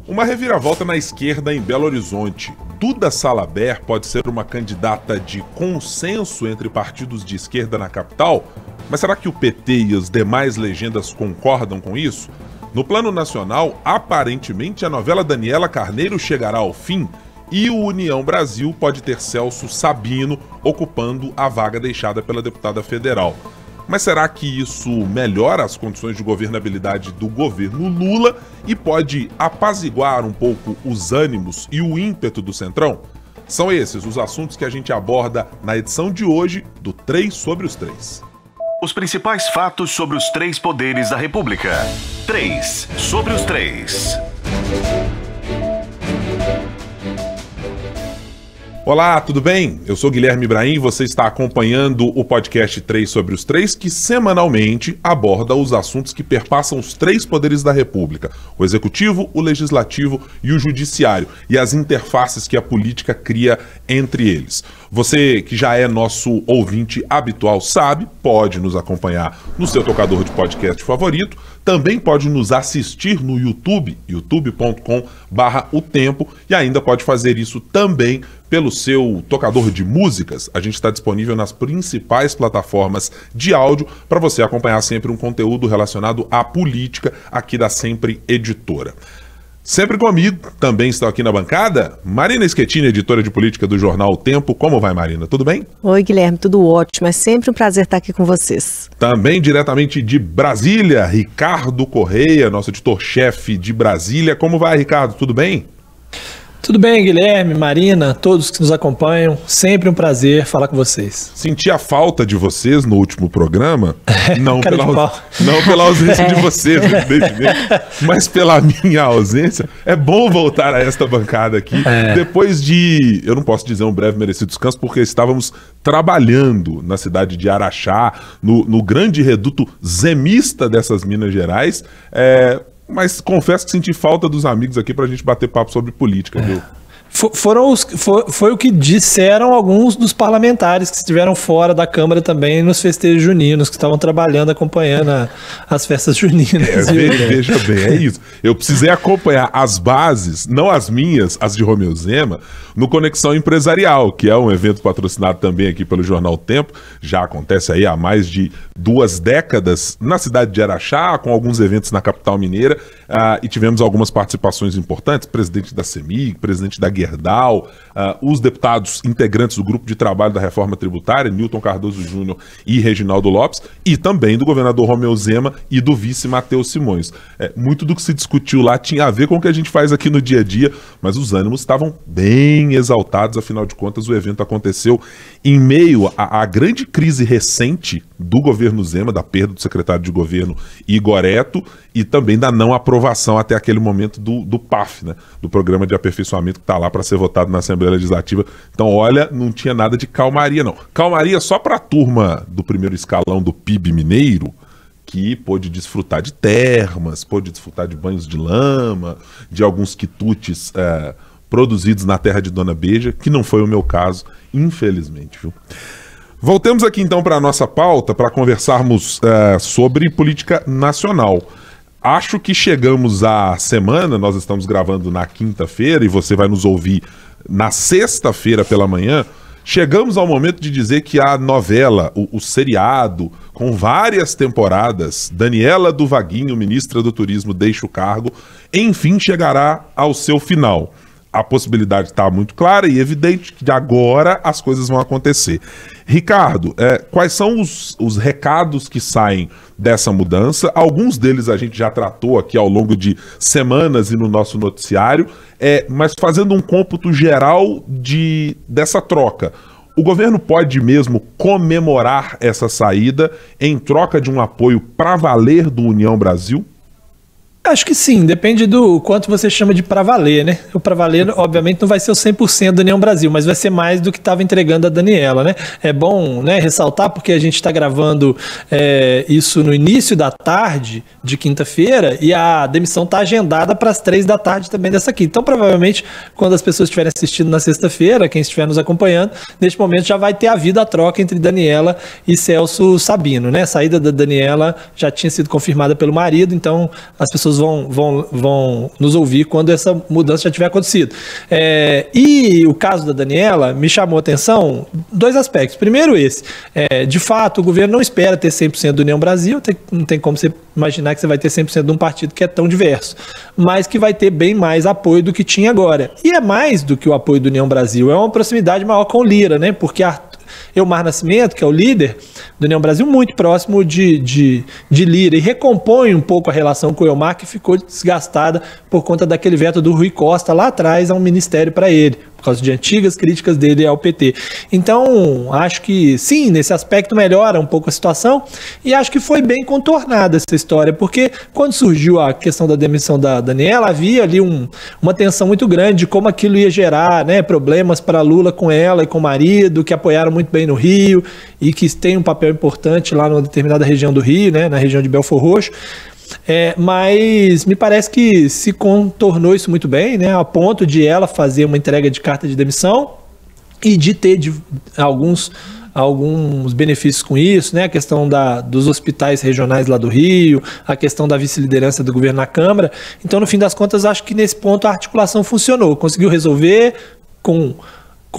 Uma reviravolta na esquerda em Belo Horizonte. Duda Salabert pode ser uma candidata de consenso entre partidos de esquerda na capital? Mas será que o PT e as demais legendas concordam com isso? No plano nacional, aparentemente a novela Daniela Carneiro chegará ao fim e o União Brasil pode ter Celso Sabino ocupando a vaga deixada pela deputada federal. Mas será que isso melhora as condições de governabilidade do governo Lula e pode apaziguar um pouco os ânimos e o ímpeto do Centrão? São esses os assuntos que a gente aborda na edição de hoje do 3 sobre os 3. Os principais fatos sobre os três poderes da República. 3 sobre os 3. Olá, tudo bem? Eu sou Guilherme Ibrahim e você está acompanhando o podcast 3 sobre os 3, que semanalmente aborda os assuntos que perpassam os três poderes da República: o Executivo, o Legislativo e o Judiciário, e as interfaces que a política cria entre eles. Você que já é nosso ouvinte habitual sabe, pode nos acompanhar no seu tocador de podcast favorito, também pode nos assistir no YouTube, youtube.com/otempo, e ainda pode fazer isso também pelo seu tocador de músicas. A gente está disponível nas principais plataformas de áudio para você acompanhar sempre um conteúdo relacionado à política aqui da Sempre Editora. Sempre comigo, também estão aqui na bancada, Marina Schettini, editora de política do jornal O Tempo. Como vai, Marina? Tudo bem? Oi, Guilherme, tudo ótimo. É sempre um prazer estar aqui com vocês. Também diretamente de Brasília, Ricardo Correia, nosso editor-chefe de Brasília. Como vai, Ricardo? Tudo bem? Tudo bem, Guilherme, Marina, todos que nos acompanham, sempre um prazer falar com vocês. Senti a falta de vocês no último programa, não pela ausência de vocês, evidentemente, mas pela minha ausência. É bom voltar a esta bancada aqui, depois de, eu não posso dizer um breve merecido descanso, porque estávamos trabalhando na cidade de Araxá, no grande reduto zemista dessas Minas Gerais, mas confesso que senti falta dos amigos aqui pra gente bater papo sobre política, viu? Foi o que disseram alguns dos parlamentares que estiveram fora da Câmara também nos festejos juninos, que estavam trabalhando, acompanhando as festas juninas. Veja bem, é isso. Eu precisei acompanhar as bases, não as minhas, as de Romeu Zema, no Conexão Empresarial, que é um evento patrocinado também aqui pelo Jornal Tempo. Já acontece aí há mais de 2 décadas na cidade de Araxá, com alguns eventos na capital mineira, e tivemos algumas participações importantes, presidente da CEMIG, presidente da Gerdau, os deputados integrantes do grupo de trabalho da reforma tributária, Newton Cardoso Júnior e Reginaldo Lopes, e também do governador Romeu Zema e do vice Matheus Simões. Muito do que se discutiu lá tinha a ver com o que a gente faz aqui no dia a dia, mas os ânimos estavam bem exaltados, afinal de contas o evento aconteceu em meio à grande crise recente do governo Zema, da perda do secretário de governo Igor Eto, e também da não aprovação até aquele momento do PAF, né, do Programa de Aperfeiçoamento, que está lá para ser votado na Assembleia Legislativa. Então, olha, não tinha nada de calmaria, não. Calmaria só para a turma do primeiro escalão do PIB mineiro, que pôde desfrutar de termas, pôde desfrutar de banhos de lama, de alguns quitutes produzidos na terra de Dona Beija, que não foi o meu caso, infelizmente, viu? Voltemos aqui então para a nossa pauta, para conversarmos sobre política nacional. Acho que chegamos à semana, nós estamos gravando na quinta-feira e você vai nos ouvir na sexta-feira pela manhã. Chegamos ao momento de dizer que a novela, o seriado, com várias temporadas, Daniela do Vaguinho, ministra do Turismo, deixa o cargo, enfim chegará ao seu final. A possibilidade está muito clara e evidente que agora as coisas vão acontecer. Ricardo, quais são os recados que saem dessa mudança? Alguns deles a gente já tratou aqui ao longo de semanas e no nosso noticiário, mas fazendo um cômputo geral dessa troca. O governo pode mesmo comemorar essa saída em troca de um apoio para valer do União Brasil? Acho que sim, depende do quanto você chama de pra valer, né? O pra valer, obviamente, não vai ser o 100% da União Brasil, mas vai ser mais do que estava entregando a Daniela, né? É bom, né, ressaltar, porque a gente está gravando isso no início da tarde de quinta-feira e a demissão está agendada para as 3 da tarde também dessa quinta. Então, provavelmente, quando as pessoas estiverem assistindo na sexta-feira, quem estiver nos acompanhando, neste momento já vai ter havido a troca entre Daniela e Celso Sabino, né? A saída da Daniela já tinha sido confirmada pelo marido, então as pessoas pessoas vão nos ouvir quando essa mudança já tiver acontecido. E o caso da Daniela me chamou a atenção dois aspectos. Primeiro esse, de fato o governo não espera ter 100% do União Brasil, não tem como você imaginar que você vai ter 100% de um partido que é tão diverso, mas que vai ter bem mais apoio do que tinha agora. E é mais do que o apoio do União Brasil, é uma proximidade maior com o Lira, né? Porque Elmar Nascimento, que é o líder do União Brasil, muito próximo de Lira, e recompõe um pouco a relação com o Elmar, que ficou desgastada por conta daquele veto do Rui Costa lá atrás a um ministério para ele, por causa de antigas críticas dele ao PT. Então, acho que sim, nesse aspecto melhora um pouco a situação, e acho que foi bem contornada essa história, porque quando surgiu a questão da demissão da Daniela, havia ali uma tensão muito grande de como aquilo ia gerar, né, problemas para Lula com ela e com o marido, que apoiaram muito bem no Rio, e que tem um papel importante lá numa determinada região do Rio, né, na região de Belfor Roxo. Mas me parece que se contornou isso muito bem, né, a ponto de ela fazer uma entrega de carta de demissão e de ter alguns benefícios com isso, né, a questão dos hospitais regionais lá do Rio, a questão da vice-liderança do governo na Câmara. Então, no fim das contas, acho que nesse ponto a articulação funcionou, conseguiu resolver com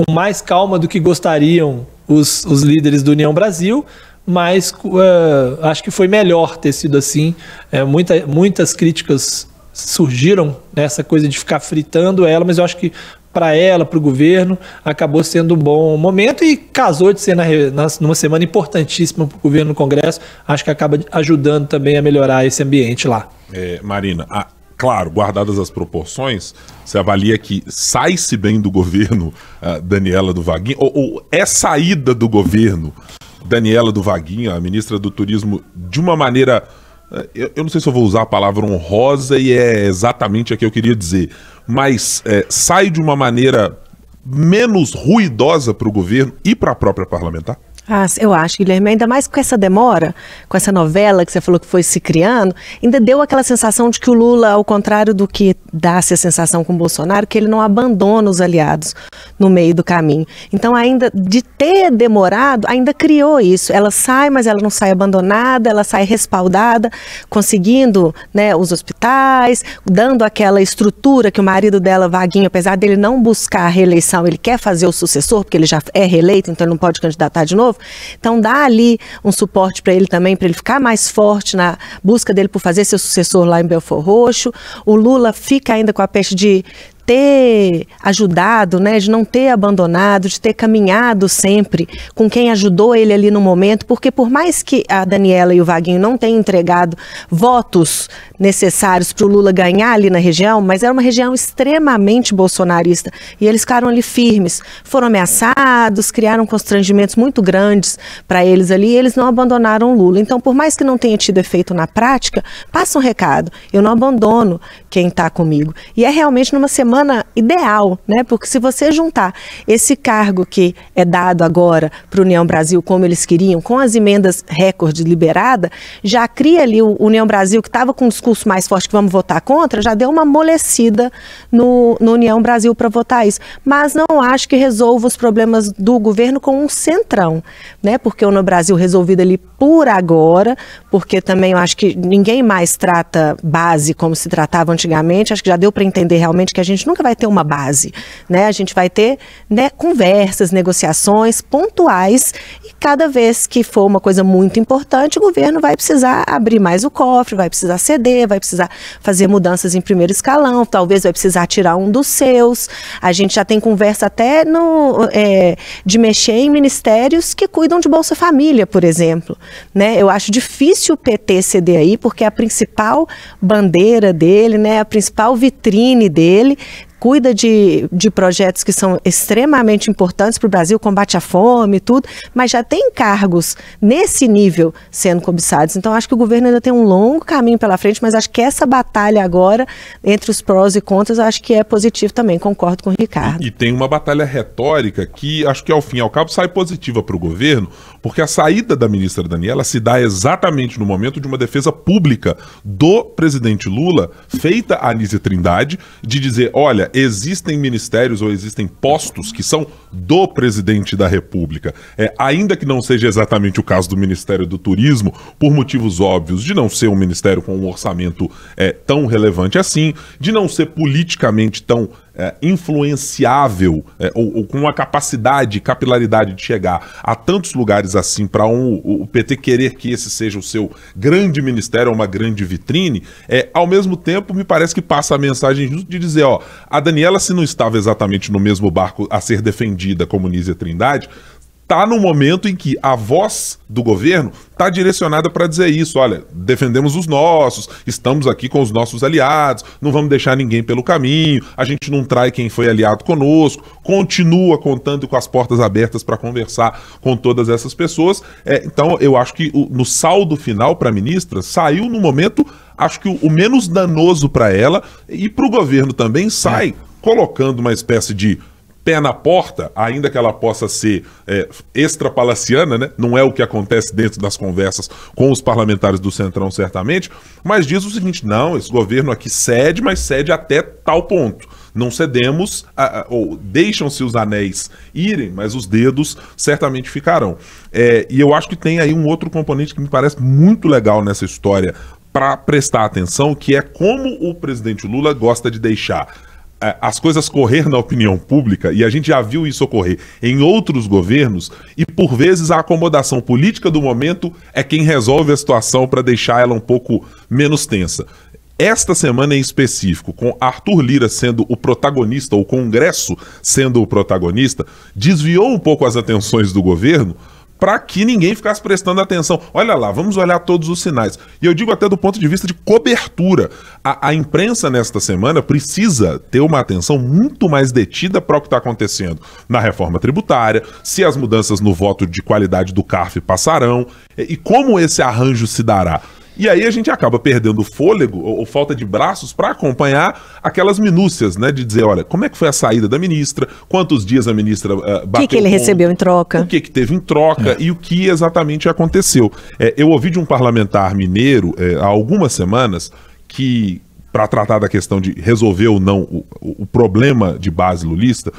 mais calma do que gostariam os líderes do União Brasil, mas acho que foi melhor ter sido assim. Muitas críticas surgiram nessa coisa de ficar fritando ela, mas eu acho que para ela, para o governo, acabou sendo um bom momento e casou de ser numa semana importantíssima para o governo no Congresso. Acho que acaba ajudando também a melhorar esse ambiente lá. Marina, claro, guardadas as proporções, você avalia que sai-se bem do governo Daniela do Vaguinho, ou é saída do governo Daniela do Vaguinho, a ministra do Turismo, de uma maneira, eu não sei se eu vou usar a palavra honrosa, e é exatamente a que eu queria dizer, mas sai de uma maneira menos ruidosa para o governo e para a própria parlamentar? Eu acho, Guilherme, ainda mais com essa demora, com essa novela que você falou que foi se criando, ainda deu aquela sensação de que o Lula, ao contrário do que dá-se a sensação com o Bolsonaro, que ele não abandona os aliados no meio do caminho. Então, ainda de ter demorado, ainda criou isso. Ela sai, mas ela não sai abandonada, ela sai respaldada, conseguindo, né, os hospitais, dando aquela estrutura que o marido dela, Vaguinho, apesar dele não buscar a reeleição, ele quer fazer o sucessor, porque ele já é reeleito, então ele não pode candidatar de novo. Então dá ali um suporte para ele também, para ele ficar mais forte na busca dele por fazer seu sucessor lá em Belfor Roxo. O Lula fica ainda com a peste de ter ajudado, né, de não ter abandonado, de ter caminhado sempre com quem ajudou ele ali no momento, porque por mais que a Daniela e o Vaguinho não tenham entregado votos necessários para o Lula ganhar ali na região, mas era uma região extremamente bolsonarista, e eles ficaram ali firmes, foram ameaçados, criaram constrangimentos muito grandes para eles ali, e eles não abandonaram o Lula. Então, por mais que não tenha tido efeito na prática, passa um recado: eu não abandono quem está comigo. E é realmente numa semana ideal, né? Porque se você juntar esse cargo que é dado agora para o União Brasil, como eles queriam, com as emendas recorde liberadas, já cria ali o União Brasil, que estava com um discurso mais forte que vamos votar contra, já deu uma amolecida no União Brasil para votar isso. Mas não acho que resolva os problemas do governo com um centrão, né? Porque o União Brasil resolvido ali por agora, porque também eu acho que ninguém mais trata base como se tratava antigamente. Acho que já deu para entender realmente que a gente nunca vai ter uma base, né? A gente vai ter, né, conversas, negociações pontuais, e cada vez que for uma coisa muito importante, o governo vai precisar abrir mais o cofre, vai precisar ceder, vai precisar fazer mudanças em primeiro escalão, talvez vai precisar tirar um dos seus. A gente já tem conversa até de mexer em ministérios que cuidam de Bolsa Família, por exemplo, né? Eu acho difícil o PT ceder aí, porque a principal bandeira dele, né, a principal vitrine dele, cuida de projetos que são extremamente importantes para o Brasil, combate à fome e tudo, mas já tem cargos nesse nível sendo cobiçados. Então acho que o governo ainda tem um longo caminho pela frente, mas acho que essa batalha agora, entre os prós e contras, acho que é positivo também, concordo com o Ricardo. E tem uma batalha retórica que acho que ao fim e ao cabo sai positiva para o governo, porque a saída da ministra Daniela se dá exatamente no momento de uma defesa pública do presidente Lula, feita a Anísia Trindade, de dizer, olha, existem ministérios ou existem postos que são do presidente da República. Ainda que não seja exatamente o caso do Ministério do Turismo, por motivos óbvios, de não ser um ministério com um orçamento tão relevante assim, de não ser politicamente tão influenciável ou com uma capacidade, capilaridade de chegar a tantos lugares assim para o PT querer que esse seja o seu grande ministério, uma grande vitrine, ao mesmo tempo me parece que passa a mensagem justa de dizer, ó, a Daniela, se não estava exatamente no mesmo barco a ser defendida como Nízia Trindade, está no momento em que a voz do governo está direcionada para dizer isso, olha, defendemos os nossos, estamos aqui com os nossos aliados, não vamos deixar ninguém pelo caminho, a gente não trai quem foi aliado conosco, continua contando com as portas abertas para conversar com todas essas pessoas. Então eu acho que no saldo final para a ministra, saiu no momento, acho que o menos danoso para ela e para o governo também, sai colocando uma espécie de pé na porta, ainda que ela possa ser extrapalaciana, né? Não é o que acontece dentro das conversas com os parlamentares do Centrão, certamente, mas diz o seguinte, não, esse governo aqui cede, mas cede até tal ponto. Não cedemos, ou deixam-se os anéis irem, mas os dedos certamente ficarão. E eu acho que tem aí um outro componente que me parece muito legal nessa história para prestar atenção, que é como o presidente Lula gosta de deixar as coisas correr na opinião pública, e a gente já viu isso ocorrer em outros governos, e por vezes a acomodação política do momento é quem resolve a situação para deixar ela um pouco menos tensa. Esta semana em específico, com Arthur Lira sendo o protagonista, o Congresso sendo o protagonista, desviou um pouco as atenções do governo para que ninguém ficasse prestando atenção. Olha lá, vamos olhar todos os sinais. E eu digo até do ponto de vista de cobertura. A imprensa nesta semana precisa ter uma atenção muito mais detida para o que está acontecendo na reforma tributária, se as mudanças no voto de qualidade do CARF passarão e como esse arranjo se dará. E aí a gente acaba perdendo fôlego ou falta de braços para acompanhar aquelas minúcias, né? De dizer, olha, como é que foi a saída da ministra, quantos dias a ministra bateu o que ele recebeu em troca, o que teve em troca e o que exatamente aconteceu. Eu ouvi de um parlamentar mineiro há algumas semanas que, para tratar da questão de resolver ou não o problema de base lulista,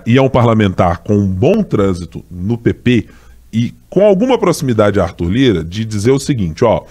e é um parlamentar com um bom trânsito no PP e com alguma proximidade a Arthur Lira, de dizer o seguinte, ó,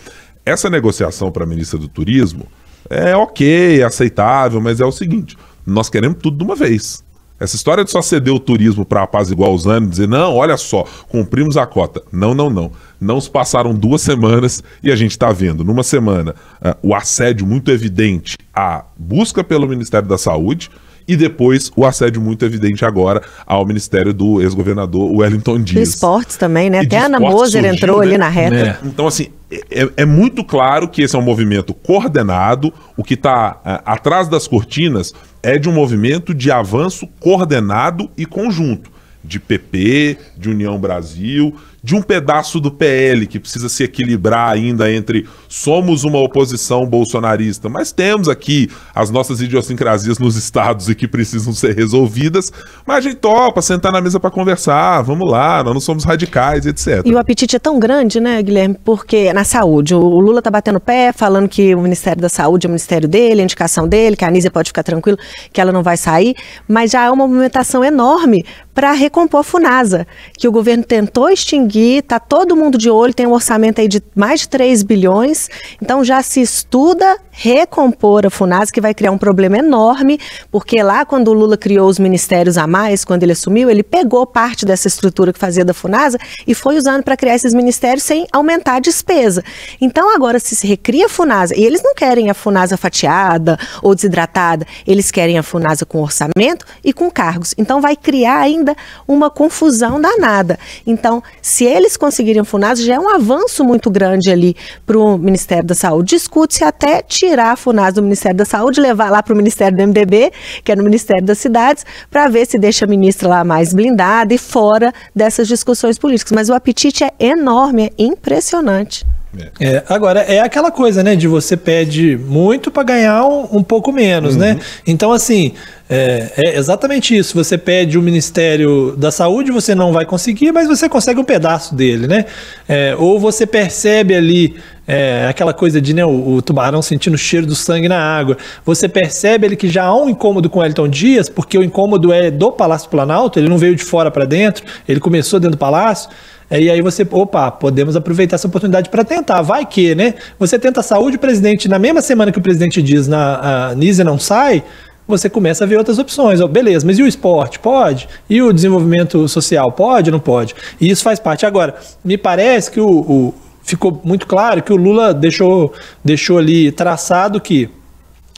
essa negociação para a ministra do Turismo é ok, é aceitável, mas é o seguinte, nós queremos tudo de uma vez. Essa história de só ceder o turismo para apaziguar os ânimos, dizer, não, olha só, cumprimos a cota. Não. Não se passaram 2 semanas e a gente está vendo, numa semana, o assédio muito evidente à busca pelo Ministério da Saúde, e depois o assédio muito evidente agora ao ministério do ex-governador Wellington Dias. De esportes também, né? Até a Ana Moser entrou ali na reta. Então, assim, é muito claro que esse é um movimento coordenado. O que está atrás das cortinas é de um movimento de avanço coordenado e conjunto. De PP, de União Brasil, de um pedaço do PL que precisa se equilibrar ainda entre somos uma oposição bolsonarista, mas temos aqui as nossas idiosincrasias nos estados e que precisam ser resolvidas, mas a gente topa sentar na mesa para conversar, vamos lá, nós não somos radicais, etc. E o apetite é tão grande, né, Guilherme, porque na saúde, o Lula tá batendo pé, falando que o Ministério da Saúde é o ministério dele, a indicação dele, que a Nízia pode ficar tranquila, que ela não vai sair, mas já há uma movimentação enorme para recompor a Funasa, que o governo tentou extinguir, tá todo mundo de olho, tem um orçamento aí de mais de 3 bilhões, então já se estuda recompor a Funasa, que vai criar um problema enorme, porque lá quando o Lula criou os ministérios a mais, quando ele assumiu, ele pegou parte dessa estrutura que fazia da Funasa e foi usando para criar esses ministérios sem aumentar a despesa. Então agora se recria a Funasa, e eles não querem a Funasa fatiada ou desidratada, eles querem a Funasa com orçamento e com cargos, então vai criar ainda uma confusão danada. Então, se eles conseguirem a Funasa, já é um avanço muito grande ali para o Ministério da Saúde. Discute-se até tirar a Funasa do Ministério da Saúde, levar lá para o Ministério do MDB, que é no Ministério das Cidades, para ver se deixa a ministra lá mais blindada e fora dessas discussões políticas. Mas o apetite é enorme, é impressionante. Agora, é aquela coisa, né, de você pede muito para ganhar um pouco menos, né? Então, assim, é exatamente isso. Você pede o Ministério da Saúde, você não vai conseguir, mas você consegue um pedaço dele, né? Ou você percebe ali aquela coisa de, né, o tubarão sentindo o cheiro do sangue na água. Você percebe ali que já há um incômodo com o Wellington Dias, porque o incômodo é do Palácio Planalto, ele não veio de fora para dentro, ele começou dentro do Palácio. E aí você, podemos aproveitar essa oportunidade para tentar, vai que, né? Você tenta a saúde, o presidente, na mesma semana que o presidente diz a Nízia não sai, você começa a ver outras opções. Beleza, mas e o esporte? Pode? E o desenvolvimento social? Pode ou não pode? E isso faz parte. Agora, me parece que ficou muito claro que o Lula deixou ali traçado que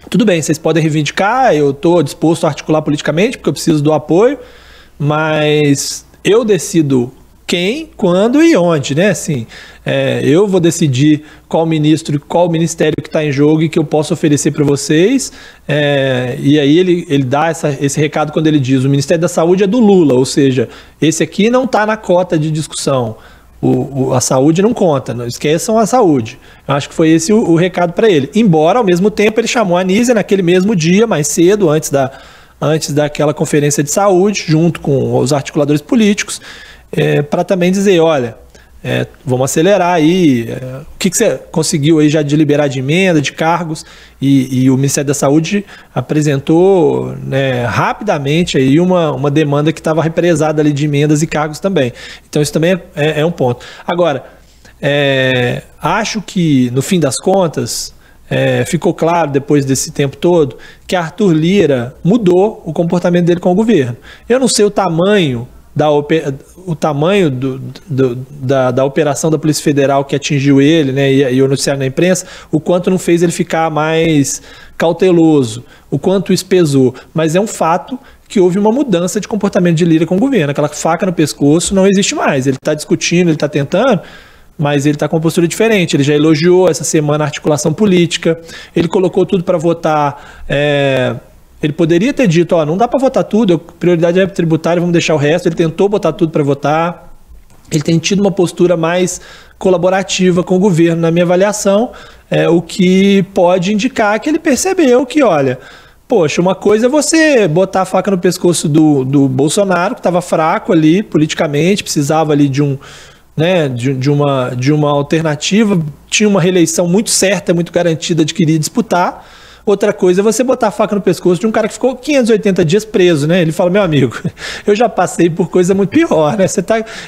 tudo bem, vocês podem reivindicar, eu estou disposto a articular politicamente, porque eu preciso do apoio, mas eu decido quem, quando e onde, né? Assim, eu vou decidir qual ministro e qual ministério que está em jogo e que eu posso oferecer para vocês. E aí ele dá esse recado quando ele diz: o Ministério da Saúde é do Lula, ou seja, esse aqui não está na cota de discussão. A saúde não conta, não esqueçam a saúde. Eu acho que foi esse o recado para ele. Embora, ao mesmo tempo, ele chamou a Nízia naquele mesmo dia, mais cedo, antes daquela conferência de saúde, junto com os articuladores políticos, para também dizer, olha, vamos acelerar aí, o que você conseguiu aí já de liberar de emenda, de cargos, e o Ministério da Saúde apresentou, né, rapidamente aí uma demanda que estava represada ali de emendas e cargos também. Então isso também é um ponto. Agora, acho que no fim das contas, ficou claro depois desse tempo todo que Arthur Lira mudou o comportamento dele com o governo. Eu não sei o tamanho da operação da Polícia Federal que atingiu ele, né, e o noticiário na imprensa, o quanto não fez ele ficar mais cauteloso, o quanto isso pesou. Mas é um fato que houve uma mudança de comportamento de Lira com o governo. Aquela faca no pescoço não existe mais. Ele está discutindo, ele está tentando, mas ele está com uma postura diferente. Ele já elogiou essa semana a articulação política, ele colocou tudo para votar. Ele poderia ter dito, não dá para votar tudo, a prioridade é tributária, vamos deixar o resto. Ele tentou botar tudo para votar. Ele tem tido uma postura mais colaborativa com o governo, na minha avaliação, o que pode indicar que ele percebeu que, olha, poxa, uma coisa é você botar a faca no pescoço do Bolsonaro, que estava fraco ali politicamente, precisava ali de uma alternativa, tinha uma reeleição muito certa, muito garantida de que iria disputar. Outra coisa é você botar a faca no pescoço de um cara que ficou 580 dias preso, né? Ele fala, meu amigo, eu já passei por coisa muito pior, né?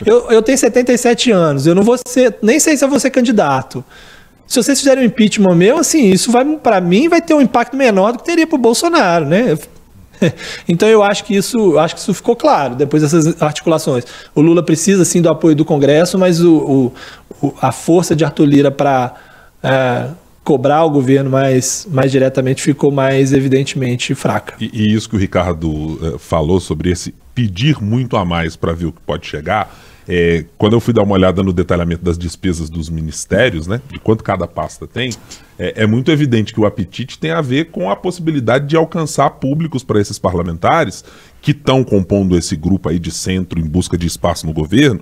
Eu tenho 77 anos, eu não vou ser, nem sei se eu vou ser candidato. Se vocês fizerem um impeachment meu, assim, isso para mim vai ter um impacto menor do que teria para o Bolsonaro, né? Então eu acho que isso ficou claro depois dessas articulações. O Lula precisa sim do apoio do Congresso, mas a força de Arthur Lira para cobrar o governo mais diretamente ficou mais evidentemente fraca. E isso que o Ricardo falou sobre esse pedir muito a mais para ver o que pode chegar, quando eu fui dar uma olhada no detalhamento das despesas dos ministérios, né, de quanto cada pasta tem, é muito evidente que o apetite tem a ver com a possibilidade de alcançar públicos para esses parlamentares que estão compondo esse grupo aí de centro em busca de espaço no governo,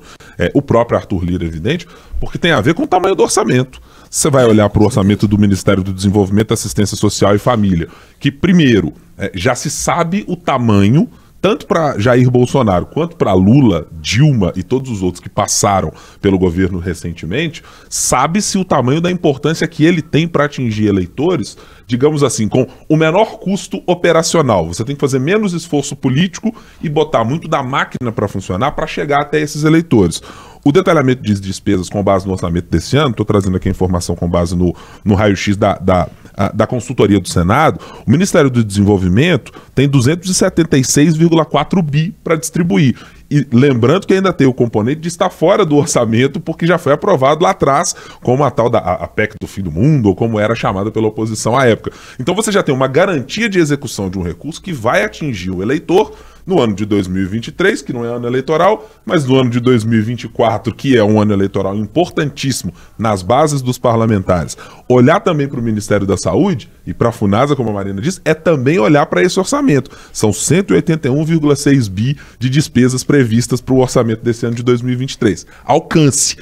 o próprio Arthur Lira, evidente, porque tem a ver com o tamanho do orçamento. Você vai olhar para o orçamento do Ministério do Desenvolvimento, Assistência Social e Família, que primeiro, já se sabe o tamanho, tanto para Jair Bolsonaro quanto para Lula, Dilma e todos os outros que passaram pelo governo recentemente, sabe-se o tamanho da importância que ele tem para atingir eleitores, digamos assim, com o menor custo operacional. Você tem que fazer menos esforço político e botar muito da máquina para funcionar para chegar até esses eleitores. O detalhamento de despesas com base no orçamento desse ano, estou trazendo aqui a informação com base no raio-x da consultoria do Senado, o Ministério do Desenvolvimento tem 276,4 bi para distribuir. E lembrando que ainda tem o componente de estar fora do orçamento, porque já foi aprovado lá atrás, como a tal a PEC do fim do mundo, ou como era chamada pela oposição à época. Então você já tem uma garantia de execução de um recurso que vai atingir o eleitor no ano de 2023, que não é ano eleitoral, mas no ano de 2024, que é um ano eleitoral importantíssimo nas bases dos parlamentares, olhar também para o Ministério da Saúde e para a Funasa, como a Marina disse, é também olhar para esse orçamento. São 181,6 bi de despesas previstas para o orçamento desse ano de 2023. Alcance,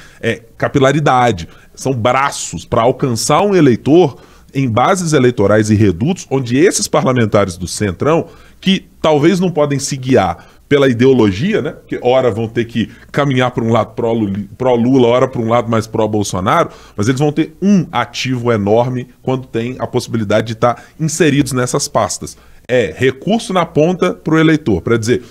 capilaridade, são braços para alcançar um eleitor em bases eleitorais e redutos, onde esses parlamentares do Centrão, que talvez não podem se guiar pela ideologia, né? Que ora vão ter que caminhar para um lado pró-Lula, ora para um lado mais pró-Bolsonaro, mas eles vão ter um ativo enorme quando tem a possibilidade de estar inseridos nessas pastas. Recurso na ponta para o eleitor, para dizer,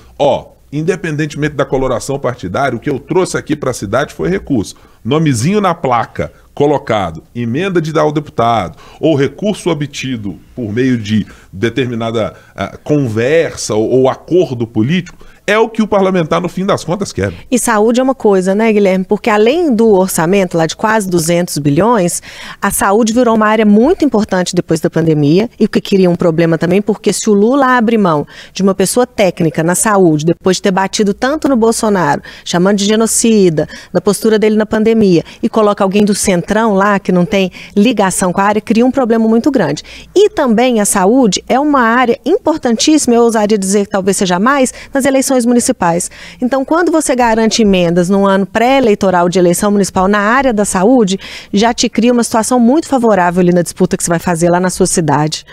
independentemente da coloração partidária, o que eu trouxe aqui para a cidade foi recurso. Nomezinho na placa colocado, emenda de dar ao deputado, ou recurso obtido por meio de determinada conversa ou acordo político, é o que o parlamentar, no fim das contas, quer. E saúde é uma coisa, né, Guilherme? Porque além do orçamento lá de quase 200 bilhões, a saúde virou uma área muito importante depois da pandemia, e que cria um problema também, porque se o Lula abre mão de uma pessoa técnica na saúde, depois de ter batido tanto no Bolsonaro, chamando de genocida, da postura dele na pandemia, e coloca alguém do Centrão lá, que não tem ligação com a área, cria um problema muito grande. E também a saúde é uma área importantíssima, eu ousaria dizer que talvez seja mais, nas eleições municipais. Então, quando você garante emendas num ano pré-eleitoral de eleição municipal na área da saúde, já te cria uma situação muito favorável ali na disputa que você vai fazer lá na sua cidade.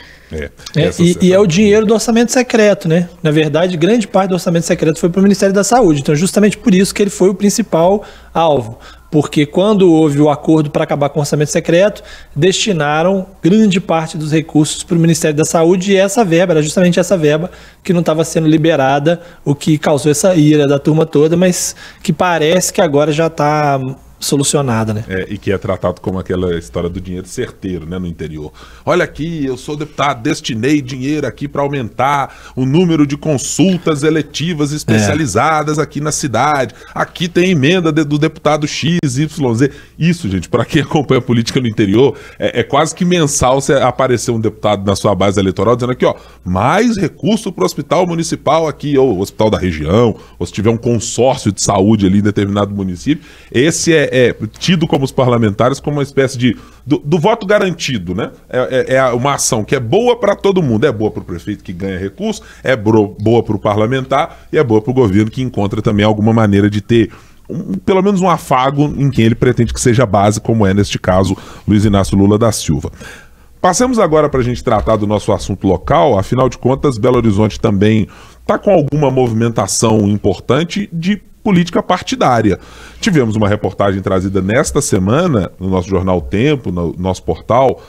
E é o dinheiro do orçamento secreto, né? Na verdade, grande parte do orçamento secreto foi para o Ministério da Saúde. Então, justamente por isso que ele foi o principal alvo. Porque quando houve o acordo para acabar com o orçamento secreto, destinaram grande parte dos recursos para o Ministério da Saúde, e essa verba, era justamente essa verba que não estava sendo liberada, o que causou essa ira da turma toda, mas que parece que agora já está solucionada, né? E que é tratado como aquela história do dinheiro certeiro, né, no interior. Olha aqui, eu sou deputado, destinei dinheiro aqui para aumentar o número de consultas eletivas especializadas aqui na cidade. Aqui tem emenda do deputado XYZ. Isso, gente, para quem acompanha a política no interior, é quase que mensal você aparecer um deputado na sua base eleitoral dizendo aqui, mais recurso para o hospital municipal aqui, ou hospital da região, ou se tiver um consórcio de saúde ali em determinado município. Esse é tido como os parlamentares como uma espécie de do voto garantido, né? É uma ação que é boa para todo mundo. É boa para o prefeito que ganha recurso, é boa para o parlamentar e é boa para o governo que encontra também alguma maneira de ter pelo menos um afago em quem ele pretende que seja base, como é neste caso Luiz Inácio Lula da Silva. Passemos agora para a gente tratar do nosso assunto local. Afinal de contas, Belo Horizonte também está com alguma movimentação importante de política partidária. Tivemos uma reportagem trazida nesta semana no nosso jornal Tempo, no nosso portal,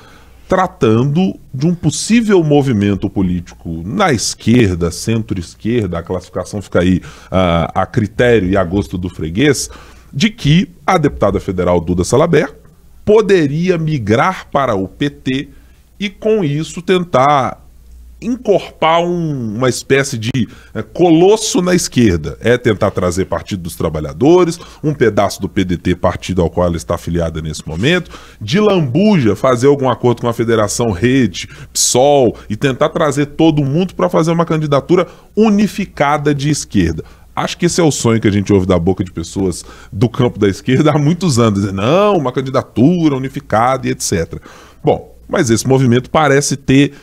tratando de um possível movimento político na esquerda, centro-esquerda, a classificação fica aí a critério e a gosto do freguês, de que a deputada federal Duda Salabert poderia migrar para o PT e com isso tentar encorpar uma espécie de colosso na esquerda. Tentar trazer Partido dos Trabalhadores, um pedaço do PDT, partido ao qual ela está afiliada nesse momento, de lambuja fazer algum acordo com a Federação Rede, PSOL, e tentar trazer todo mundo para fazer uma candidatura unificada de esquerda. Acho que esse é o sonho que a gente ouve da boca de pessoas do campo da esquerda há muitos anos, dizendo, não, uma candidatura unificada e etc. Bom, mas esse movimento parece ter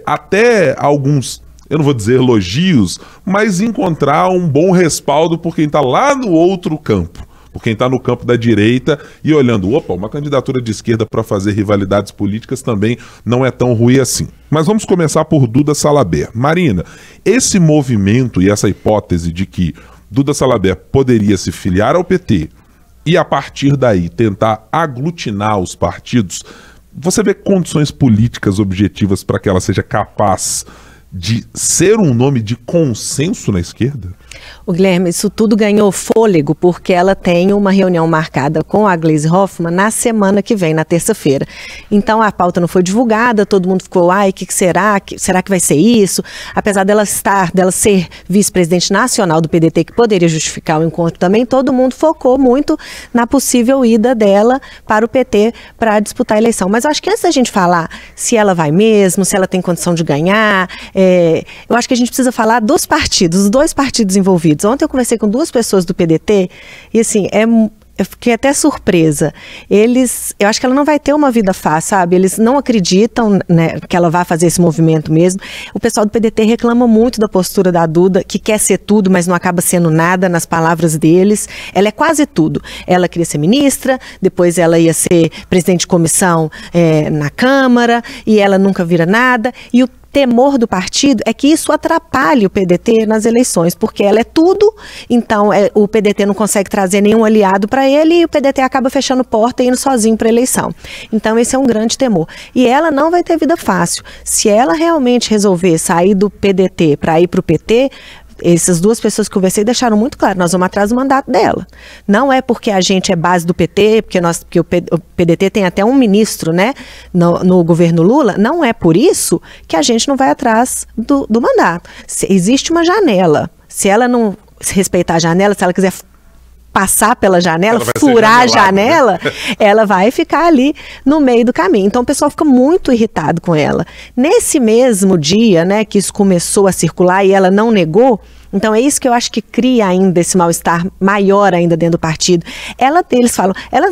até alguns, eu não vou dizer elogios, mas encontrar um bom respaldo por quem está lá no outro campo, por quem está no campo da direita e olhando, uma candidatura de esquerda para fazer rivalidades políticas também não é tão ruim assim. Mas vamos começar por Duda Salabert. Marina, esse movimento e essa hipótese de que Duda Salabert poderia se filiar ao PT e a partir daí tentar aglutinar os partidos, você vê condições políticas objetivas para que ela seja capaz de ser um nome de consenso na esquerda? O Guilherme, isso tudo ganhou fôlego porque ela tem uma reunião marcada com a Gleisi Hoffmann na semana que vem, na terça-feira. Então a pauta não foi divulgada, todo mundo ficou, o que será? Será que vai ser isso? Apesar dela ser vice-presidente nacional do PDT, que poderia justificar o encontro também, todo mundo focou muito na possível ida dela para o PT para disputar a eleição. Mas eu acho que antes da gente falar se ela vai mesmo, se ela tem condição de ganhar, eu acho que a gente precisa falar dos partidos, os dois partidos envolvidos. Ontem eu conversei com duas pessoas do PDT e assim, eu fiquei até surpresa. Eu acho que ela não vai ter uma vida fácil, sabe? Eles não acreditam, né, que ela vai fazer esse movimento mesmo. O pessoal do PDT reclama muito da postura da Duda, que quer ser tudo, mas não acaba sendo nada, nas palavras deles. Ela é quase tudo. Ela queria ser ministra, depois ela ia ser presidente de comissão na Câmara, e ela nunca vira nada. E o temor do partido é que isso atrapalhe o PDT nas eleições, porque ela é tudo, então o PDT não consegue trazer nenhum aliado para ele e o PDT acaba fechando porta e indo sozinho para a eleição. Então esse é um grande temor. E ela não vai ter vida fácil. Se ela realmente resolver sair do PDT para ir para o PT, essas duas pessoas que eu conversei deixaram muito claro, nós vamos atrás do mandato dela. Não é porque a gente é base do PT, porque o PDT tem até um ministro, né, no governo Lula, não é por isso que a gente não vai atrás do mandato. Existe uma janela. Se ela não respeitar a janela, se ela quiser passar pela janela, furar a janela, né? Ela vai ficar ali no meio do caminho. Então o pessoal fica muito irritado com ela. Nesse mesmo dia, né, que isso começou a circular e ela não negou, então é isso que eu acho que cria ainda esse mal-estar maior ainda dentro do partido. Eles falam, ela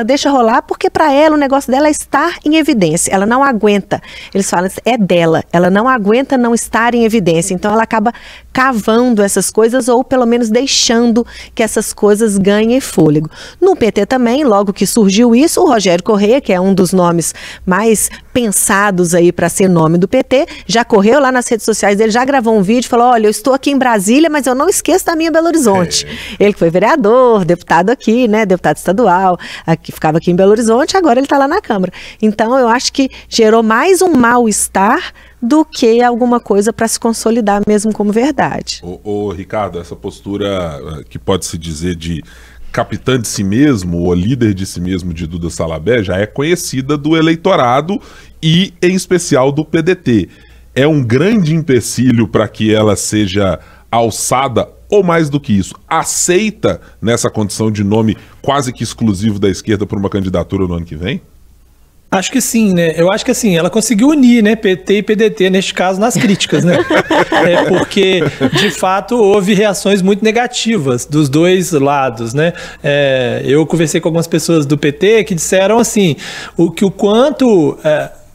deixa rolar porque para ela o negócio dela é estar em evidência, ela não aguenta. Eles falam, é dela, ela não aguenta não estar em evidência, então ela acaba cavando essas coisas ou pelo menos deixando que essas coisas ganhem fôlego. No PT também, logo que surgiu isso, o Rogério Correia, que é um dos nomes mais pensados aí para ser nome do PT, já correu lá nas redes sociais dele, já gravou um vídeo, falou, olha, eu estou aqui em Brasília, mas eu não esqueço da minha Belo Horizonte. Ele que foi vereador, deputado aqui, né, deputado estadual, ficava aqui em Belo Horizonte, agora ele está lá na Câmara. Então eu acho que gerou mais um mal-estar do que alguma coisa para se consolidar mesmo como verdade. Ricardo, essa postura que pode se dizer de capitã de si mesmo, ou líder de si mesmo de Duda Salabert, já é conhecida do eleitorado e, em especial, do PDT. É um grande empecilho para que ela seja alçada, ou mais do que isso, aceita nessa condição de nome quase que exclusivo da esquerda para uma candidatura no ano que vem? Acho que sim, né? Eu acho que assim, ela conseguiu unir, né, PT e PDT, neste caso, nas críticas, né? Porque, de fato, houve reações muito negativas dos dois lados, né? Eu conversei com algumas pessoas do PT que disseram, assim, o quanto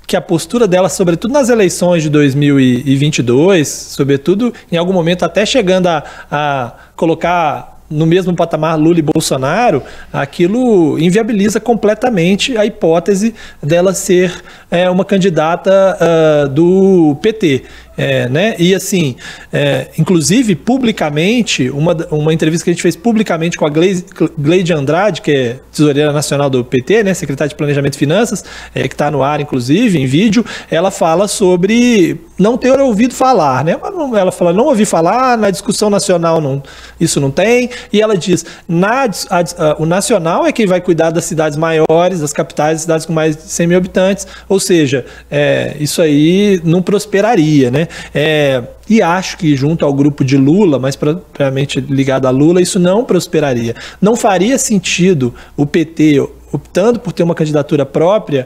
que a postura dela, sobretudo nas eleições de 2022, sobretudo, em algum momento até chegando a colocar no mesmo patamar Lula e Bolsonaro, aquilo inviabiliza completamente a hipótese dela ser uma candidata do PT. Né? E assim, inclusive publicamente, uma entrevista que a gente fez publicamente com a Gleide Andrade, que é tesoureira nacional do PT, né? Secretária de Planejamento e Finanças, que está no ar, inclusive, em vídeo, ela fala sobre não ter ouvido falar, né? Ela fala, não ouvi falar, na discussão nacional isso não tem, e ela diz, o nacional é quem vai cuidar das cidades maiores, das capitais, das cidades com mais de 100 mil habitantes, ou seja, isso aí não prosperaria, né? E acho que junto ao grupo de Lula, mais propriamente ligado a Lula, isso não prosperaria. Não faria sentido o PT, optando por ter uma candidatura própria,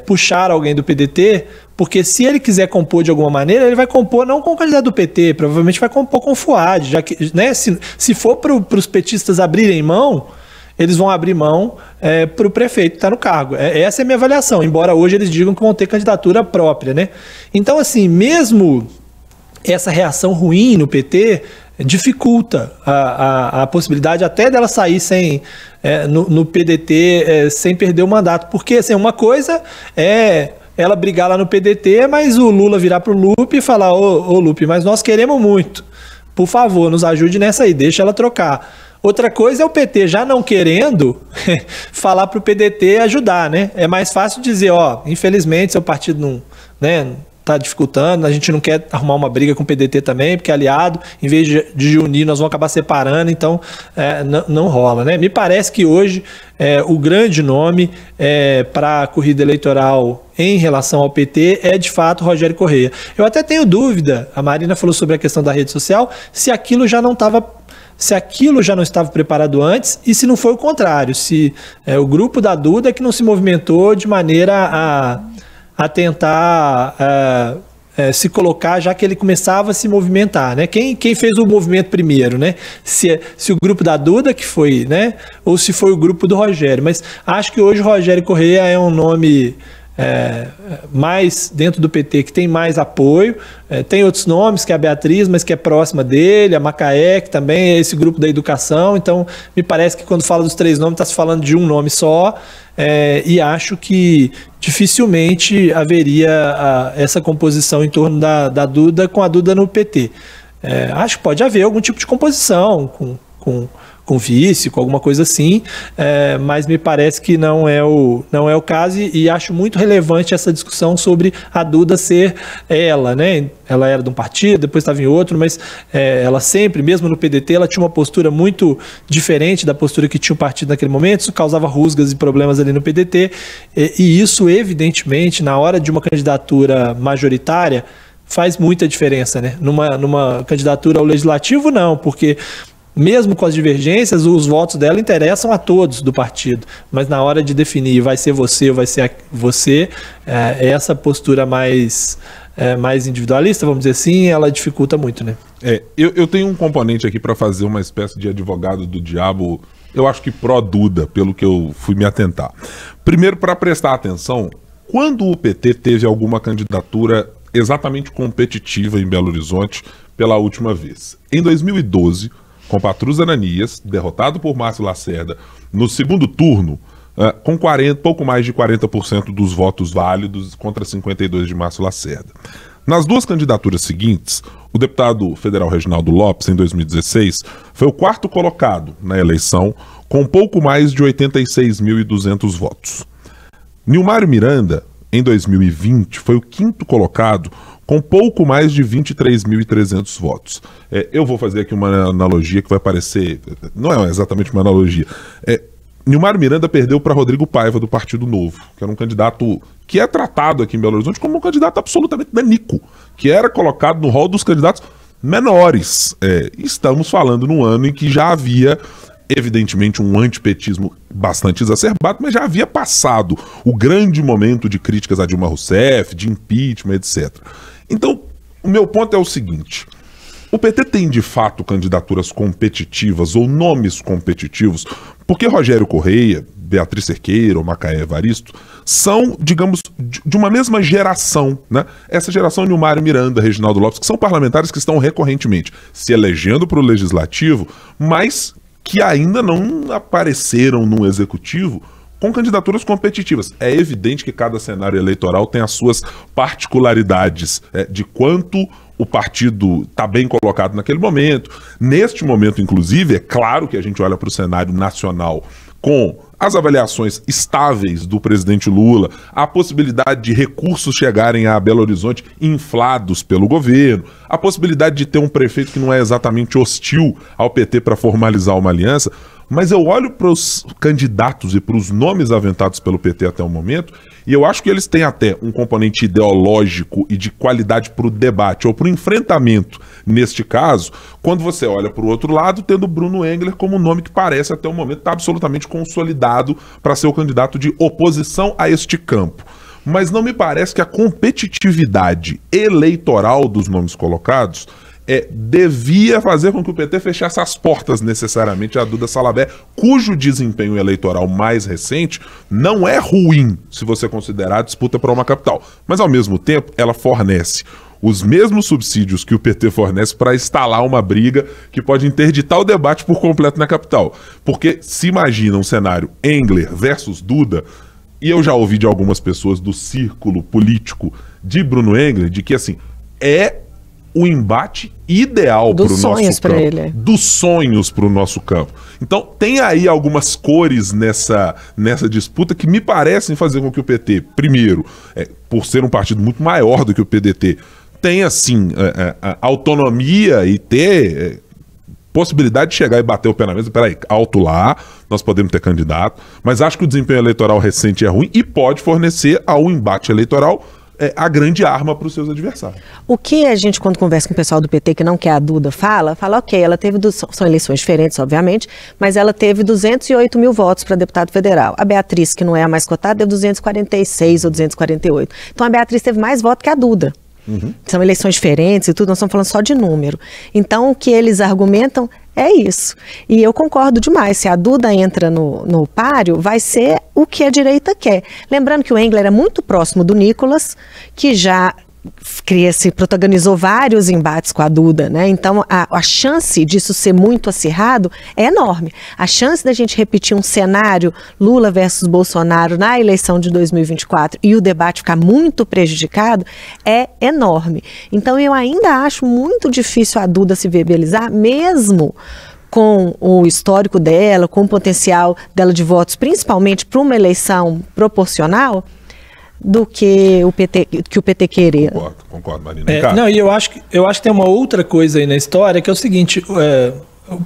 puxar alguém do PDT, porque se ele quiser compor de alguma maneira, ele vai compor não com o candidato do PT, provavelmente vai compor com o Fuad, já que, né, se for para os petistas abrirem mão, eles vão abrir mão para o prefeito que está no cargo. Essa é a minha avaliação, embora hoje eles digam que vão ter candidatura própria, né? Então, assim, mesmo essa reação ruim no PT dificulta a possibilidade até dela sair no PDT sem perder o mandato. Porque, assim, uma coisa é ela brigar lá no PDT, mas o Lula virar para o Lupe e falar, ô Lupe, mas nós queremos muito, por favor, nos ajude nessa aí, deixa ela trocar. Outra coisa é o PT já não querendo falar para o PDT ajudar, né? É mais fácil dizer, infelizmente seu partido não, né, tá dificultando, a gente não quer arrumar uma briga com o PDT também, porque é aliado, em vez de unir, nós vamos acabar separando, então não rola, né? Me parece que hoje o grande nome para a corrida eleitoral em relação ao PT é, de fato, Rogério Correia. Eu até tenho dúvida, a Marina falou sobre a questão da rede social, se aquilo já não estava preparado antes e se não foi o contrário, se o grupo da Duda que não se movimentou de maneira a tentar se colocar, já que ele começava a se movimentar, né? Quem fez o movimento primeiro, né? Se o grupo da Duda que foi, né? Ou se foi o grupo do Rogério. Mas acho que hoje o Rogério Correia é um nome mais dentro do PT, que tem mais apoio. Tem outros nomes, que é a Beatriz, mas que é próxima dele, a Macaé, que também é esse grupo da educação. Então, me parece que quando fala dos 3 nomes, está se falando de um nome só, e acho que dificilmente haveria essa composição em torno da Duda, com a Duda no PT. Acho que pode haver algum tipo de composição com vice, com alguma coisa assim, mas me parece que não é o caso, e acho muito relevante essa discussão sobre a Duda ser ela, né? Ela era de um partido, depois estava em outro, mas ela sempre, mesmo no PDT, ela tinha uma postura muito diferente da postura que tinha o partido naquele momento. Isso causava rusgas e problemas ali no PDT, e isso, evidentemente, na hora de uma candidatura majoritária, faz muita diferença, né? Numa candidatura ao legislativo, não, porque mesmo com as divergências, os votos dela interessam a todos do partido, mas na hora de definir vai ser você ou vai ser você, essa postura mais individualista, vamos dizer assim, ela dificulta muito, né? Eu tenho um componente aqui para fazer uma espécie de advogado do diabo, eu acho que pró-Duda, pelo que eu fui me atentar. Primeiro, para prestar atenção, quando o PT teve alguma candidatura exatamente competitiva em Belo Horizonte pela última vez? Em 2012, com Patrus Ananias, derrotado por Márcio Lacerda no segundo turno, com pouco mais de 40% dos votos válidos contra 52% de Márcio Lacerda. Nas 2 candidaturas seguintes, o deputado federal Reginaldo Lopes, em 2016, foi o 4º colocado na eleição, com pouco mais de 86.200 votos. Nilmário Miranda, em 2020, foi o 5º colocado, com pouco mais de 23.300 votos. Eu vou fazer aqui uma analogia que vai parecer... Não é exatamente uma analogia. Nilmário Miranda perdeu para Rodrigo Paiva, do Partido Novo, que era um candidato que é tratado aqui em Belo Horizonte como um candidato absolutamente danico, que era colocado no rol dos candidatos menores. Estamos falando num ano em que já havia, evidentemente, um antipetismo bastante exacerbado, mas já havia passado o grande momento de críticas a Dilma Rousseff, de impeachment, etc. Então, o meu ponto é o seguinte: o PT tem de fato candidaturas competitivas ou nomes competitivos, porque Rogério Correia, Beatriz Cerqueira ou Macaé Evaristo são, digamos, de uma mesma geração, né? Essa geração, Nilmário Miranda, Reginaldo Lopes, que são parlamentares que estão recorrentemente se elegendo para o legislativo, mas que ainda não apareceram no executivo com candidaturas competitivas. É evidente que cada cenário eleitoral tem as suas particularidades, de quanto o partido está bem colocado naquele momento. Neste momento, inclusive, é claro que a gente olha para o cenário nacional com as avaliações estáveis do presidente Lula, a possibilidade de recursos chegarem a Belo Horizonte inflados pelo governo, a possibilidade de ter um prefeito que não é exatamente hostil ao PT para formalizar uma aliança. Mas eu olho para os candidatos e para os nomes aventados pelo PT até o momento, e eu acho que eles têm até um componente ideológico e de qualidade para o debate ou para o enfrentamento, neste caso, quando você olha para o outro lado, tendo Bruno Engler como um nome que parece até o momento estar absolutamente consolidado para ser o candidato de oposição a este campo. Mas não me parece que a competitividade eleitoral dos nomes colocados devia fazer com que o PT fechasse as portas necessariamente a Duda Salabert, cujo desempenho eleitoral mais recente não é ruim, se você considerar a disputa para uma capital. Mas, ao mesmo tempo, ela fornece os mesmos subsídios que o PT fornece para instalar uma briga que pode interditar o debate por completo na capital. Porque se imagina um cenário Engler versus Duda, e eu já ouvi de algumas pessoas do círculo político de Bruno Engler, de que, assim, o embate ideal para o nosso campo. Dos sonhos para o nosso campo. Então, tem aí algumas cores nessa disputa que me parecem fazer com que o PT, primeiro, por ser um partido muito maior do que o PDT, tenha, sim, autonomia e ter possibilidade de chegar e bater o pé na mesa. Peraí, alto lá, nós podemos ter candidato, mas acho que o desempenho eleitoral recente é ruim e pode fornecer ao embate eleitoral a grande arma para os seus adversários. O que a gente, quando conversa com o pessoal do PT, que não quer a Duda, fala, ok, ela teve, são eleições diferentes, obviamente, mas ela teve 208 mil votos para deputado federal. A Beatriz, que não é a mais cotada, deu 246 ou 248. Então a Beatriz teve mais votos que a Duda. São eleições diferentes e tudo, nós estamos falando só de número. Então, o que eles argumentam é isso. E eu concordo demais, se a Duda entra no páreo, vai ser o que a direita quer. Lembrando que o Engler é muito próximo do Nicolas, que já protagonizou vários embates com a Duda, né? Então a chance disso ser muito acirrado é enorme. A chance da gente repetir um cenário Lula versus Bolsonaro na eleição de 2024 e o debate ficar muito prejudicado é enorme. Então eu ainda acho muito difícil a Duda se viabilizar, mesmo com o histórico dela, com o potencial dela de votos, principalmente para uma eleição proporcional, do que o PT queria. Concordo, Marina. Não, e eu acho que tem uma outra coisa aí na história, que é o seguinte,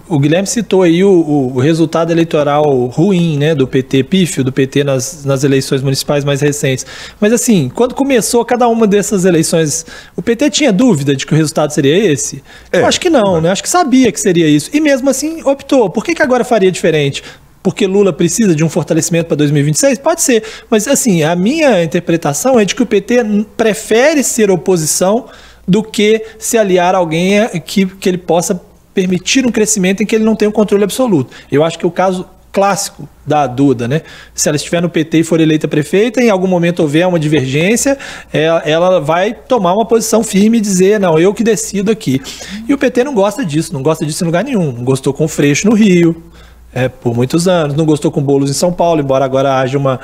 o Guilherme citou aí o resultado eleitoral ruim, né, do PT, pífio do PT nas eleições municipais mais recentes. Mas assim, quando começou cada uma dessas eleições, o PT tinha dúvida de que o resultado seria esse? Eu acho que não, né? Acho que sabia que seria isso. E mesmo assim optou. Por que agora faria diferente? Porque Lula precisa de um fortalecimento para 2026? Pode ser, mas assim, a minha interpretação é de que o PT prefere ser oposição do que se aliar a alguém que ele possa permitir um crescimento em que ele não tem um controle absoluto. Eu acho que o caso clássico da Duda, né? Se ela estiver no PT e for eleita prefeita, em algum momento houver uma divergência, ela vai tomar uma posição firme e dizer, não, eu que decido aqui. E o PT não gosta disso em lugar nenhum. Não gostou com o Freixo no Rio, por muitos anos, não gostou com Boulos em São Paulo, embora agora haja uma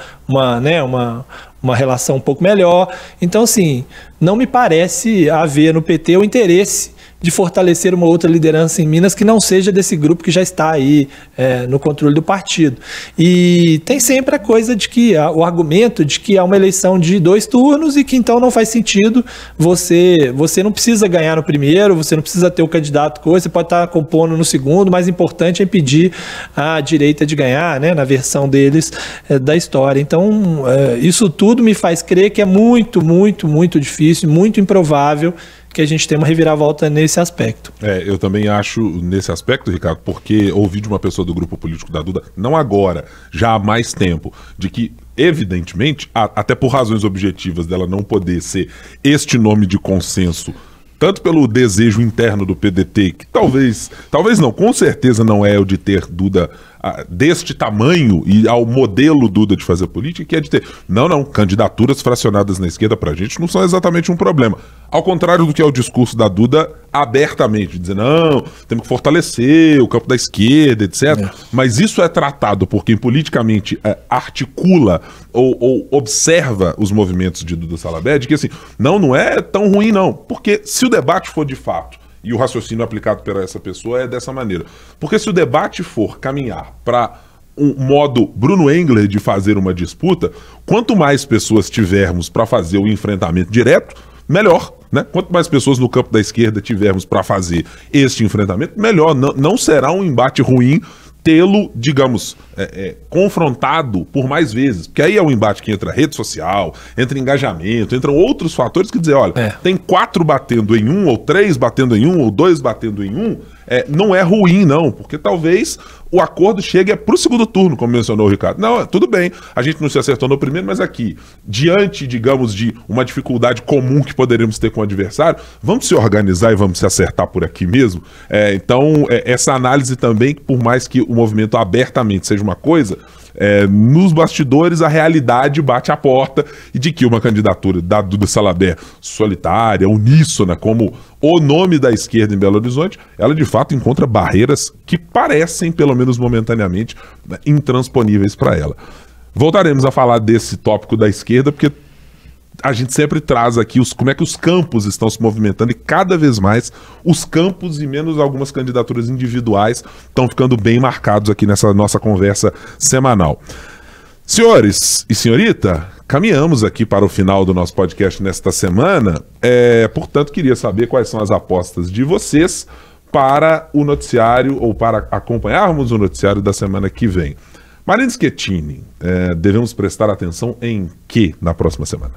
relação um pouco melhor. Então, assim, não me parece haver no PT o interesse de fortalecer uma outra liderança em Minas que não seja desse grupo que já está aí no controle do partido. E tem sempre a coisa de que, o argumento de que há uma eleição de 2 turnos e que então não faz sentido, você não precisa ganhar no primeiro, você não precisa ter o candidato coisa, você pode estar compondo no segundo, o mais importante é impedir a direita de ganhar, né, na versão deles da história. Então, isso tudo me faz crer que é muito, muito, muito difícil, muito improvável que a gente tenha uma reviravolta nesse aspecto. Eu também acho nesse aspecto, Ricardo, porque ouvi de uma pessoa do grupo político da Duda, não agora, já há mais tempo, de que, evidentemente, até por razões objetivas dela não poder ser este nome de consenso, tanto pelo desejo interno do PDT, que talvez não, com certeza não é o de ter Duda deste tamanho e ao modelo Duda de fazer política, que é de ter, não, candidaturas fracionadas na esquerda pra gente não são exatamente um problema. Ao contrário do que é o discurso da Duda abertamente, dizer, não, temos que fortalecer o campo da esquerda, etc. Mas isso é tratado por quem politicamente articula ou observa os movimentos de Duda Salabert, de que assim, não é tão ruim não, porque se o debate for de fato, e o raciocínio aplicado por essa pessoa é dessa maneira. Porque se o debate for caminhar para um modo Bruno Engler de fazer uma disputa, quanto mais pessoas tivermos para fazer o enfrentamento direto, melhor, né? Quanto mais pessoas no campo da esquerda tivermos para fazer este enfrentamento, melhor. Não será um embate ruim tê-lo, digamos, confrontado por mais vezes. Porque aí é um embate que entra rede social, entra engajamento, entram outros fatores que dizer, olha, tem 4 batendo em 1, ou 3 batendo em 1, ou 2 batendo em 1, não é ruim, não, porque talvez o acordo chegue para o segundo turno, como mencionou o Ricardo. Não, tudo bem, a gente não se acertou no primeiro, mas aqui, diante, digamos, de uma dificuldade comum que poderíamos ter com o adversário, vamos se organizar e vamos se acertar por aqui mesmo? Então, essa análise também, por mais que o movimento abertamente seja uma coisa, nos bastidores a realidade bate à porta e de que uma candidatura da Duda Salabert solitária, uníssona, como o nome da esquerda em Belo Horizonte, ela de fato encontra barreiras que parecem, pelo menos momentaneamente, intransponíveis para ela. Voltaremos a falar desse tópico da esquerda, porque a gente sempre traz aqui como é que os campos estão se movimentando e cada vez mais os campos e menos algumas candidaturas individuais estão ficando bem marcados aqui nessa nossa conversa semanal. Senhores e senhorita, caminhamos aqui para o final do nosso podcast nesta semana, portanto queria saber quais são as apostas de vocês para o noticiário ou para acompanharmos o noticiário da semana que vem. Marina Schettini, devemos prestar atenção em que na próxima semana?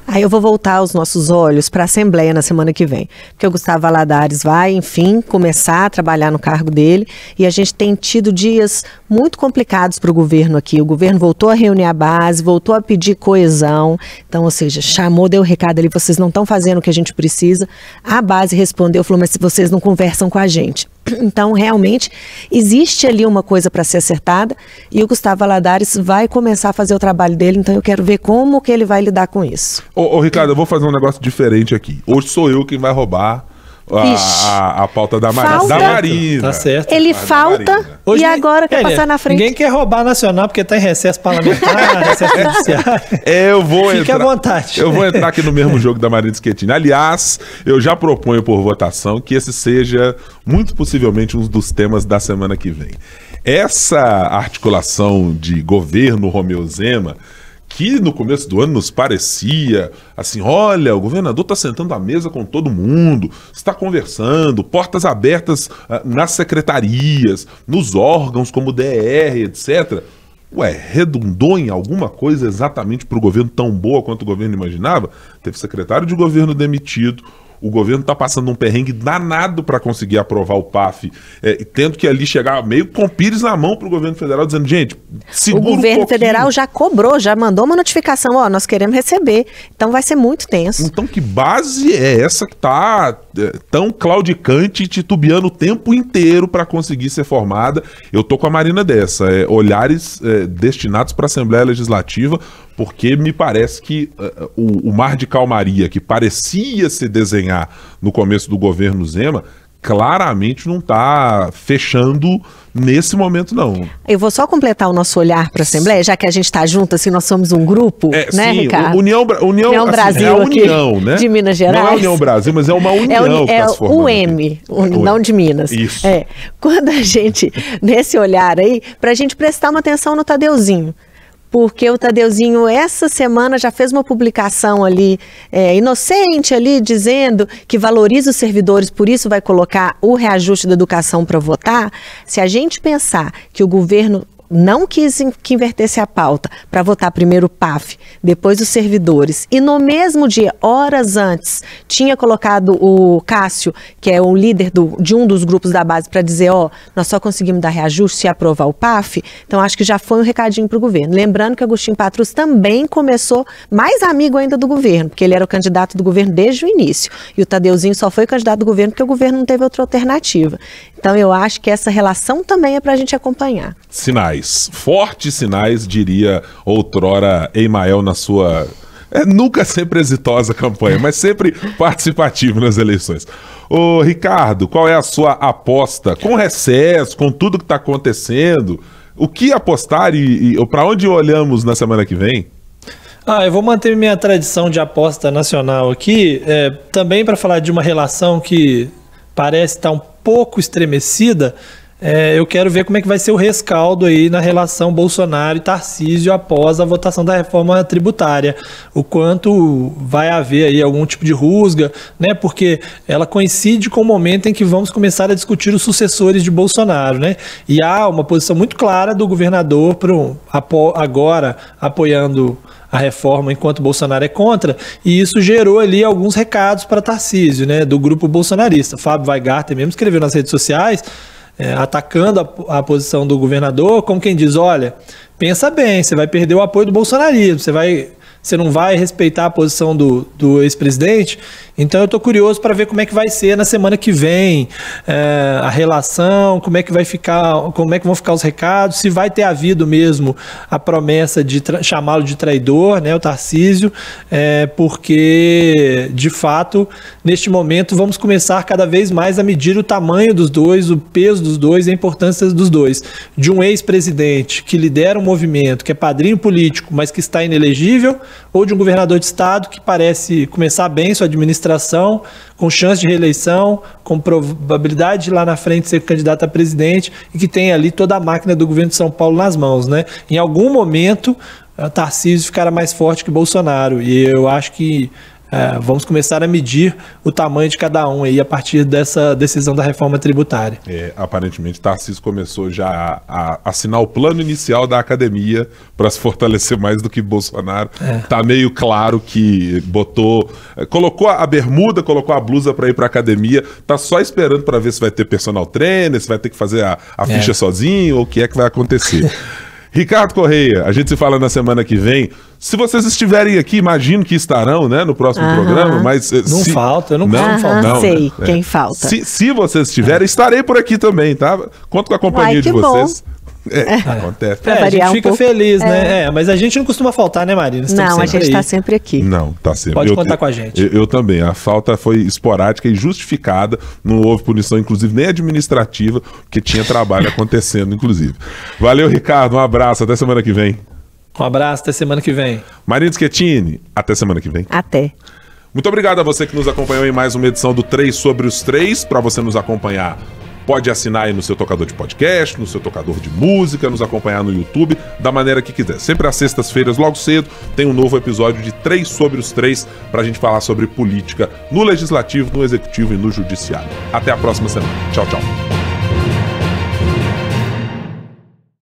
Aí eu vou voltar os nossos olhos para a Assembleia na semana que vem, porque o Gustavo Valadares vai, enfim, começar a trabalhar no cargo dele, e a gente tem tido dias muito complicados para o governo aqui. O governo voltou a reunir a base, voltou a pedir coesão, então, ou seja, chamou, deu o recado ali, vocês não estão fazendo o que a gente precisa. A base respondeu, falou, mas vocês não conversam com a gente. Então, realmente, existe ali uma coisa para ser acertada, e o Gustavo Valadares vai começar a fazer o trabalho dele, então eu quero ver como que ele vai lidar com isso. Ô Ricardo, eu vou fazer um negócio diferente aqui. Hoje sou eu quem vai roubar a pauta da Marina. Falta. Da Marina. Tá certo. Ele falta Hoje e agora quer passar na frente. Ninguém quer roubar a Nacional porque está em recesso parlamentar, recesso judiciário. Eu vou Fique à vontade. Eu vou entrar aqui no mesmo jogo da Marina Schettini. Aliás, eu já proponho por votação que esse seja, muito possivelmente, um dos temas da semana que vem. Essa articulação de governo Romeu Zema, que no começo do ano nos parecia assim, olha, o governador está sentando à mesa com todo mundo, está conversando, portas abertas nas secretarias, nos órgãos como o DR, etc. Ué, redundou em alguma coisa exatamente para o governo tão boa quanto o governo imaginava? Teve secretário de governo demitido, o governo está passando um perrengue danado para conseguir aprovar o PAF, tendo que ali chegar meio com pires na mão para o governo federal, dizendo, gente, segura o governo um federal já cobrou, já mandou uma notificação, ó, nós queremos receber, então vai ser muito tenso. Então que base é essa que está tão claudicante e titubeando o tempo inteiro para conseguir ser formada? Eu tô com a Marina dessa, olhares destinados para a Assembleia Legislativa, porque me parece que o mar de calmaria que parecia se desenhar no começo do governo Zema, claramente não está fechando nesse momento, não. Eu vou só completar o nosso olhar para a Assembleia, já que a gente está junto, assim, nós somos um grupo, né, sim, Ricardo? União assim, Brasil, é a união, né? De Minas Gerais. Não é a União Brasil, mas é uma união que está se formando. O M, não de Minas. Isso. Quando a gente, nesse olhar aí, para a gente prestar uma atenção no Tadeuzinho. Porque o Tadeuzinho, essa semana, já fez uma publicação ali, inocente ali, dizendo que valoriza os servidores, por isso vai colocar o reajuste da educação para votar. Se a gente pensar que o governo não quis que invertesse a pauta para votar primeiro o PAF, depois os servidores, e no mesmo dia, horas antes, tinha colocado o Cássio, que é o líder de um dos grupos da base, para dizer, nós só conseguimos dar reajuste se aprovar o PAF, então acho que já foi um recadinho para o governo. Lembrando que Agostinho Patrus também começou mais amigo ainda do governo, porque ele era o candidato do governo desde o início, e o Tadeuzinho só foi candidato do governo porque o governo não teve outra alternativa. Então eu acho que essa relação também é para a gente acompanhar. Sinais, fortes sinais, diria outrora Emael na sua nunca sempre exitosa campanha, mas sempre participativo nas eleições. Ô Ricardo, qual é a sua aposta? Com recesso, com tudo que está acontecendo, o que apostar e para onde olhamos na semana que vem? Eu vou manter minha tradição de aposta nacional aqui, também para falar de uma relação que parece estar um pouco estremecida. Eu quero ver como é que vai ser o rescaldo aí na relação Bolsonaro e Tarcísio após a votação da reforma tributária. O quanto vai haver aí algum tipo de rusga, né? Porque ela coincide com o momento em que vamos começar a discutir os sucessores de Bolsonaro, né? E há uma posição muito clara do governador agora apoiando a reforma enquanto Bolsonaro é contra, e isso gerou ali alguns recados para Tarcísio, né? Do grupo bolsonarista. Fábio Weingarten mesmo escreveu nas redes sociais, atacando a posição do governador, como quem diz, olha, pensa bem, você vai perder o apoio do bolsonarismo, você não vai respeitar a posição do ex-presidente. Então eu estou curioso para ver como é que vai ser na semana que vem a relação, como é que vão ficar os recados, se vai ter havido mesmo a promessa de chamá-lo de traidor, né, o Tarcísio, porque de fato neste momento vamos começar cada vez mais a medir o tamanho dos dois, o peso dos dois e a importância dos dois. De um ex-presidente que lidera um movimento, que é padrinho político, mas que está inelegível, ou de um governador de estado que parece começar bem sua administração, com chance de reeleição, com probabilidade de lá na frente ser candidato a presidente e que tem ali toda a máquina do governo de São Paulo nas mãos, né? Em algum momento, Tarcísio ficará mais forte que Bolsonaro, e eu acho que Vamos começar a medir o tamanho de cada um aí a partir dessa decisão da reforma tributária. Aparentemente, Tarcísio começou já a assinar o plano inicial da academia para se fortalecer mais do que Bolsonaro. Tá meio claro que colocou a bermuda, colocou a blusa para ir para academia, tá só esperando para ver se vai ter personal trainer, se vai ter que fazer a ficha sozinho ou o que é que vai acontecer. Ricardo Correia, a gente se fala na semana que vem. Se vocês estiverem aqui, imagino que estarão, né, no próximo programa, mas... Não falta, eu não costumo faltar. Não, sei quem falta. Se vocês estiverem, estarei por aqui também, tá? Conto com a companhia de vocês. Acontece. A gente fica feliz, né? Mas a gente não costuma faltar, né, Marina? Não, a gente tá sempre aqui. Não, tá sempre. Pode contar com a gente. Eu também. A falta foi esporádica e justificada. Não houve punição, inclusive, nem administrativa, porque tinha trabalho acontecendo, inclusive. Valeu, Ricardo. Um abraço. Até semana que vem. Um abraço. Até semana que vem. Marina Schettini. Até semana que vem. Até. Muito obrigado a você que nos acompanhou em mais uma edição do 3 sobre os 3. Para você nos acompanhar, pode assinar aí no seu tocador de podcast, no seu tocador de música, nos acompanhar no YouTube, da maneira que quiser. Sempre às sextas-feiras, logo cedo, tem um novo episódio de 3 sobre os 3 pra gente falar sobre política no Legislativo, no Executivo e no Judiciário. Até a próxima semana. Tchau, tchau.